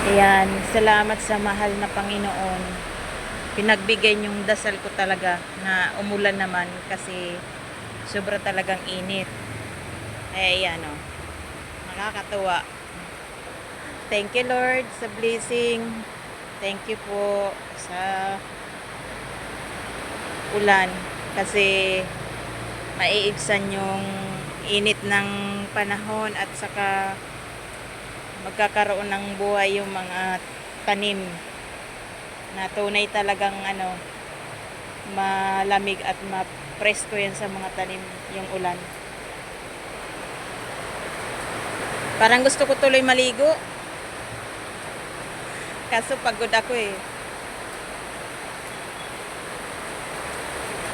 Ayan, salamat sa mahal na Panginoon. Pinagbigay yung dasal ko talaga na umulan naman kasi sobra talagang init. Ayan o, nakakatuwa. Thank you Lord sa blessing. Thank you po sa ulan kasi maiibsan yung init ng panahon at saka magkakaroon ng buhay yung mga tanim na tunay talagang malamig at mapresko yan sa mga tanim yung ulan. Parang gusto ko tuloy maligo kaso pagod ako eh.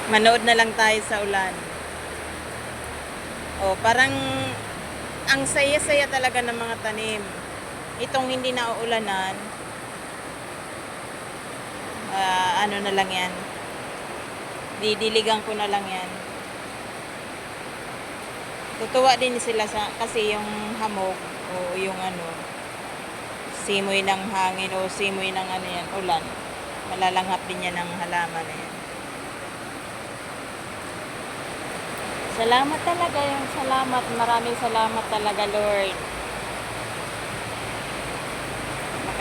Manood na lang tayo sa ulan. Parang ang saya-saya talaga ng mga tanim. Itong hindi na uulanan, ano na lang yan, didiligan ko na lang yan. Tutuwa din sila kasi yung hamog o yung simoy ng hangin o simoy ng ulan, malalanghap din yan ng halaman na yan. Salamat talaga yung salamat, maraming salamat talaga Lord.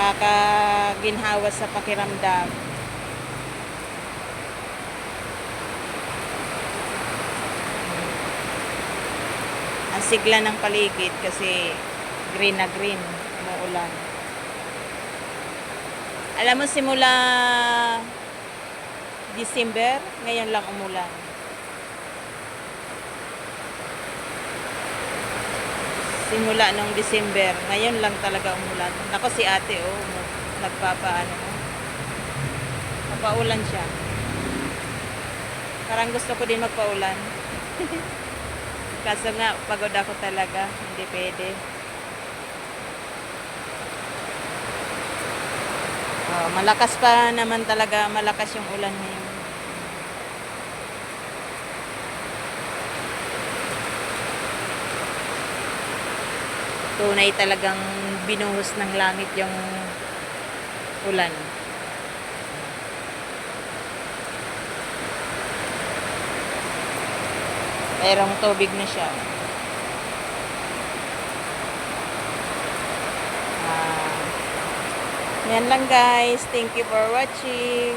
Makakaginhawa sa pakiramdam. Ang sigla ng paligid kasi green na green, umuulan. Alam mo simula December, ngayon lang umulan. Simula nung December, ngayon lang talaga umulan. Ako si ate, nagpapaulan siya. Parang gusto ko din magpaulan. Kaso nga, pagod ako talaga. Hindi pwede. Malakas pa naman talaga. Malakas yung ulan ngayon. Tunay talagang binuhos ng langit yung ulan. Mayroong tubig na siya. Yan lang guys. Thank you for watching.